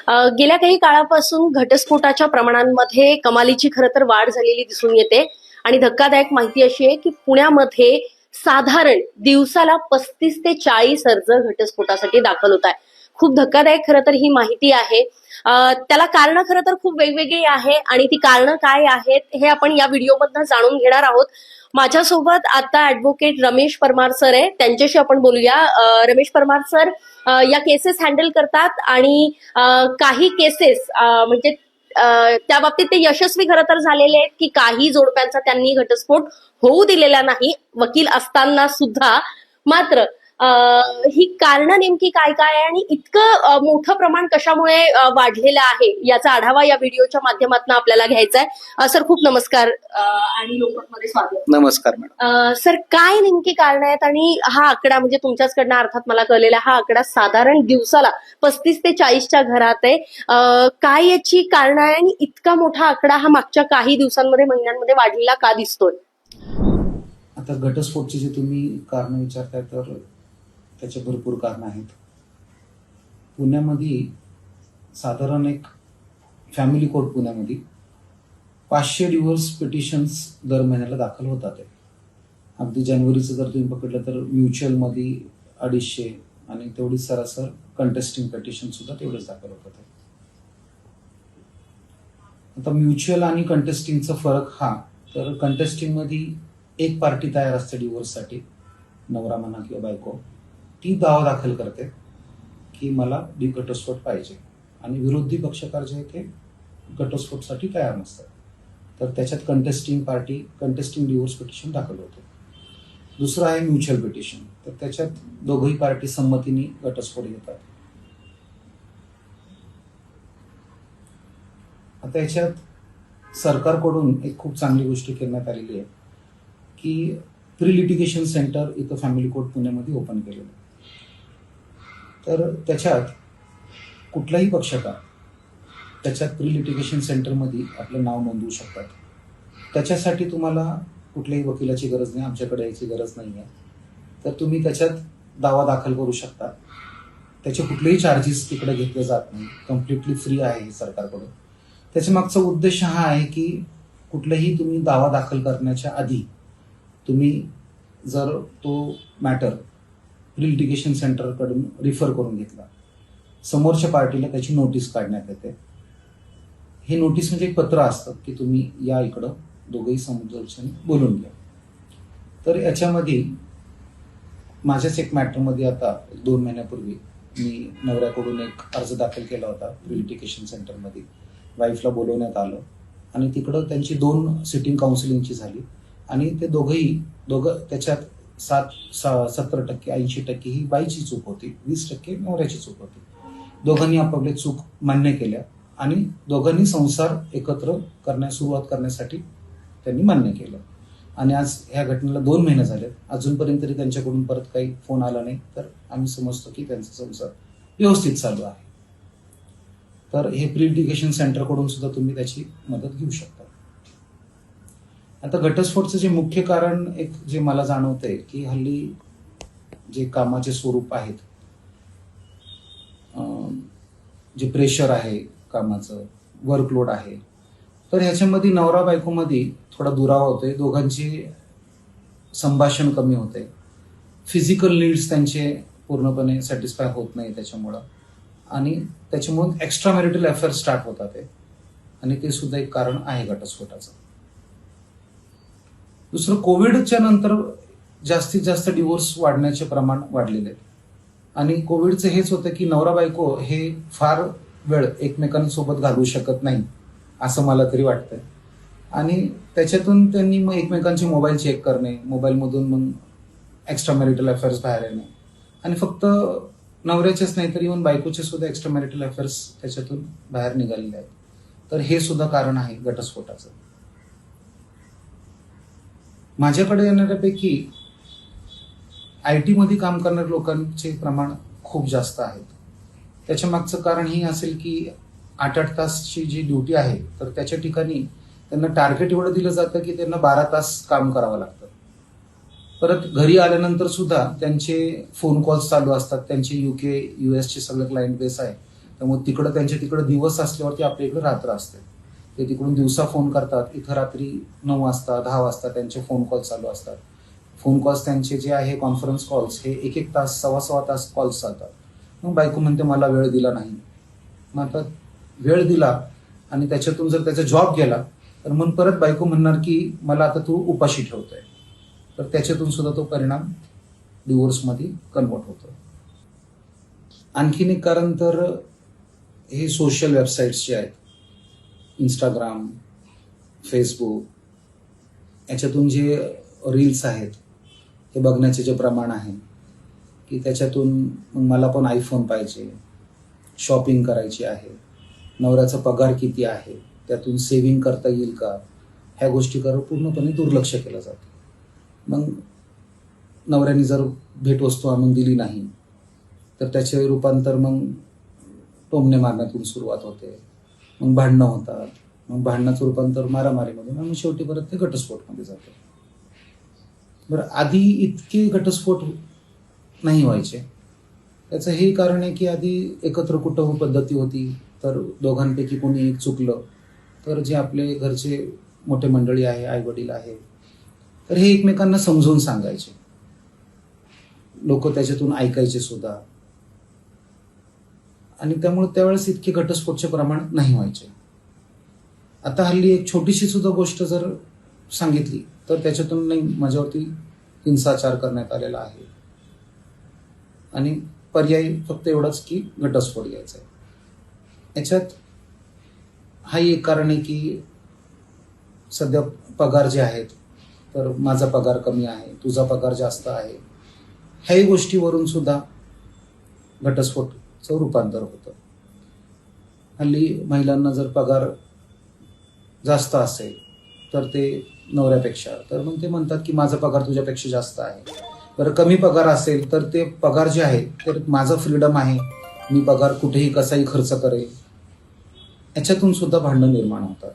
गेल्या काही काळापासून घटस्फोटाच्या प्रमाणांमध्ये कमालीची खरं तर वाढ झालेली दिसून येते आणि धक्कादायक माहिती अशी आहे की पुण्यामध्ये साधारण दिवसाला 35 ते 40 अर्ज घटस्फोटासाठी दाखल होत आहे. खूप धक्कादायक खरं तर ही माहिती आहे. त्याला कारण खरं तर खूप वेगवेगळी आहे आणि ती कारण काय आहेत हे आपण या व्हिडिओमधनं जाणून घेणार आहोत. माझ्यासोबत आता ऍडव्होकेट रमेश परमार सर आहे, त्यांच्याशी आपण बोलूया. रमेश परमार सर या केसेस हँडल करतात आणि काही केसेस म्हणजे त्या बाबतीत ते यशस्वी खरं तर झालेले आहेत की काही जोडप्यांचा त्यांनी घटस्फोट होऊ दिलेला नाही वकील असताना सुद्धा. मात्र ही कारणं नेमकी काय काय आहे आणि इतकं मोठं प्रमाण कशामुळे वाढलेलं आहे याचा आढावा या व्हिडिओच्या माध्यमातून आपल्याला घ्यायचा आहे. सर खूप नमस्कार आणि लोकमतमध्ये स्वागत. नमस्कार मॅडम. सर काय नेमकी कारण आहेत आणि हा आकडा म्हणजे तुमच्याचकडनं अर्थात मला कळलेला हा आकडा साधारण दिवसाला 35 ते 40च्या घरात आहे. काय याची कारण आहे आणि इतका मोठा आकडा हा मागच्या काही दिवसांमध्ये महिन्यांमध्ये वाढलेला का दिसतोय? आता घटस्फोटची जे तुम्ही कारण विचारताय तर त्याचे भरपूर कारण आहेत. पुण्यामध्ये साधारण एक फॅमिली कोर्ट पुण्यामध्ये 500 डिव्होर्स पिटिशन्स दर महिन्याला दाखल होतात. अगदी जानेवारीचं जर तुम्ही पकडलं तर म्युच्युअलमध्ये 250 आणि तेवढीच सरासर कंटेस्टिंग पिटिशन सुद्धा तेवढेच दाखल होतात. आता म्युच्युअल आणि कंटेस्टिंगचा फरक हा तर कंटेस्टिंगमध्ये एक पार्टी तयार असते डिव्होर्ससाठी, नवरा म्हणा किंवा बायको, ती दावा दाखल करते की मला घटस्फोट पाहिजे आणि विरोधी पक्षकार जे ते घटस्फोटसाठी तयार नसतात. तर त्याच्यात कंटेस्टिंग डिव्होर्स पिटिशन दाखल होते. दुसरं आहे म्युच्युअल पिटिशन, तर त्याच्यात दोघंही पार्टी संमतीने घटस्फोट घेतात. आता याच्यात सरकारकडून एक खूप चांगली गोष्ट करण्यात आलेली आहे की प्री लिटिगेशन सेंटर इथं फॅमिली कोर्ट पुण्यामध्ये ओपन केलेलं आहे. तर त्याच्यात कुठलाही पक्षकार त्याच्यात प्री लिटिगेशन सेंटरमध्ये आपलं नाव नोंदवू शकतात. त्याच्यासाठी तुम्हाला कुठल्याही वकिलाची गरज नाही, आमच्याकडे यायची गरज नाही आहे. तर तुम्ही त्याच्यात दावा दाखल करू शकता. त्याचे कुठलेही चार्जेस तिकडे घेतले जात नाही, कम्प्लिटली फ्री आहे सरकारकडून. त्याच्या मागचा उद्देश हा आहे की कुठलाही तुम्ही दावा दाखल करण्याच्या आधी तुम्ही जर तो मॅटर प्री लिटिगेशन सेंटरकडून रिफर करून घेतला, समोरच्या पार्टीला त्याची नोटीस काढण्यात येते. हे नोटीस म्हणजे एक पत्र असतं की तुम्ही या इकडं दोघंही समोरच्याने बोलून घ्या. तर याच्यामध्ये माझ्याच एक मॅटरमध्ये आता 2 महिन्यापूर्वी मी नवऱ्याकडून एक अर्ज दाखल केला होता प्री लिटिगेशन सेंटरमध्ये. वाईफला बोलवण्यात आलं आणि तिकडं त्यांची 2 सिटिंग काउन्सिलिंगची झाली आणि ते दोघं त्याच्यात 70% 80% ही बाईची चूक होती, 20% नवऱ्याची चूक होती. दोघांनी आपापली चूक मान्य केल्या आणि दोघांनी संसार एकत्र सुरुवात करण्यासाठी त्यांनी मान्य केलं. आणि आज ह्या घटनेला 2 महिने झालेत, अजूनपर्यंत तरी त्यांच्याकडून परत काही फोन आला नाही. तर आम्ही समजतो की त्यांचा संसार व्यवस्थित चालू आहे. तर हे प्री लिटिगेशन सेंटरकडून सुद्धा तुम्ही त्याची मदत घेऊ शकता. आता घटस्फोटचं जे मुख्य कारण एक जे मला जाणवतंय की हल्ली जे कामाचे स्वरूप आहेत, जे प्रेशर आहे कामाचं, वर्कलोड आहे, तर ह्याच्यामध्ये नवरा बायकोमध्ये थोडा दुरावा होतोय. दोघांचे संभाषण कमी होते, फिजिकल नीड्स त्यांचे पूर्णपणे सॅटिस्फाय होत नाही त्याच्यामुळं, आणि त्याच्यामुळे एक्स्ट्रा मॅरिटल अफेअर स्टार्ट होतात आणि ते सुद्धा एक कारण आहे घटस्फोटाचं. दुसरं, कोविडच्या नंतर जास्तीत जास्त डिव्होर्स वाढण्याचे प्रमाण वाढलेले आहे आणि कोविडचं हेच होतं की नवरा बायको हे फार वेळ एकमेकांसोबत घालवू शकत नाही असं मला तरी वाटतंय. आणि त्याच्यातून त्यांनी मग एकमेकांचे मोबाईल चेक करणे, मोबाईलमधून मग एक्स्ट्रा मॅरिटल अफेअर्स बाहेर येणे, आणि फक्त नवऱ्याचेच नाही तर इव्हन बायकोचे सुद्धा एक्स्ट्रा मॅरिटल अफेअर्स त्याच्यातून बाहेर निघालेले आहेत. तर हे सुद्धा कारण आहे घटस्फोटाचं. माझ्याकडे येणाऱ्यापैकी IT मध्ये काम करणाऱ्या लोकांचे प्रमाण खूप जास्त आहे. त्याच्या मागचं कारण हे असेल की 8-8 तासची जी ड्युटी आहे तर त्याच्या ठिकाणी त्यांना टार्गेट एवढं दिलं जातं की त्यांना 12 तास काम करावं लागतं. परत घरी आल्यानंतर सुद्धा त्यांचे फोन कॉल्स चालू असतात, त्यांचे UK US चे सगळे क्लायंट बेस आहे, त्यामुळे त्यांच्या तिकडं दिवस असल्यावरती आपल्या इकडे रात्र असते. ते तिकडून दिवसा फोन करतात, इथं रात्री 9 वाजता 10 वाजता त्यांचे फोन कॉल चालू असतात. फोन कॉल्स त्यांचे जे आहे कॉन्फरन्स कॉल्स हे 1-1 तास 1.25 तास कॉल्स चालतात. मग बायको म्हणते मला वेळ दिला नाही. मग आता वेळ दिला आणि त्याच्यातून जर त्याचा जॉब गेला तर मग परत बायको म्हणणार की मला आता तू उपाशी ठेवतोय. तर त्याच्यातून सुद्धा तो परिणाम डिवोर्समध्ये कन्वर्ट होतो. आणखीन एक कारण तर हे सोशल वेबसाईट्स जे आहेत, इंस्टाग्राम, फेसबुक, याच्यातून जे रील्स आहेत हे बघण्याचे जे प्रमाण आहे की त्याच्यातून मला पण आयफोन पाहिजे, शॉपिंग करायची आहे, नवऱ्याचा पगार किती आहे, त्यातून सेव्हिंग करता येईल का, ह्या गोष्टीकडे पूर्णपणे दुर्लक्ष केलं जातं. मग नवऱ्याने जर भेटवस्तू आणून दिली नाही तर त्याचे रूपांतर मग टोमणे मारण्यातून सुरुवात होते, मग भांडणं होतात, मग भांडणाचं रूपांतर मारामारीमध्ये, मग शेवटी परत ते घटस्फोटमध्ये जातं. बरं, आधी इतके घटस्फोट नाही व्हायचे. त्याचं हे कारण आहे की आधी एकत्र कुटुंब पद्धती होती. तर दोघांपैकी कोणी एक चुकलं तर जे आपले घरचे मोठे मंडळी आहे, आई वडील आहे, तर हे एकमेकांना समजून सांगायचे. लोक त्याच्यातून ऐकायचे सुद्धा. आणि त्यामुळे त्यावेळेस इतके घटस्फोटचे प्रमाण नाही व्हायचे. आता हल्ली एक छोटीशी सुद्धा गोष्ट जर सांगितली तर त्याच्यातून नाही माझ्यावरती हिंसाचार करण्यात आलेला आहे. आणि पर्याय फक्त एवढाच की घटस्फोट घ्यायचा आहे. याच्यात हाही एक कारण आहे की सध्या पगार जे आहेत, तर माझा पगार कमी आहे, तुझा पगार जास्त आहे, ह्याही गोष्टीवरून सुद्धा घटस्फोटचं रूपांतर होतं. हल्ली महिलांना जर पगार जास्त असेल तर ते नवऱ्यापेक्षा, तर मग ते म्हणतात की माझा पगार तुझ्यापेक्षा जास्त आहे. बरं, कमी पगार असेल तर ते पगार जे आहे तर माझं फ्रीडम आहे, मी पगार कुठेही कसाही खर्च करेल, याच्यातून सुद्धा भांडणं निर्माण होतात.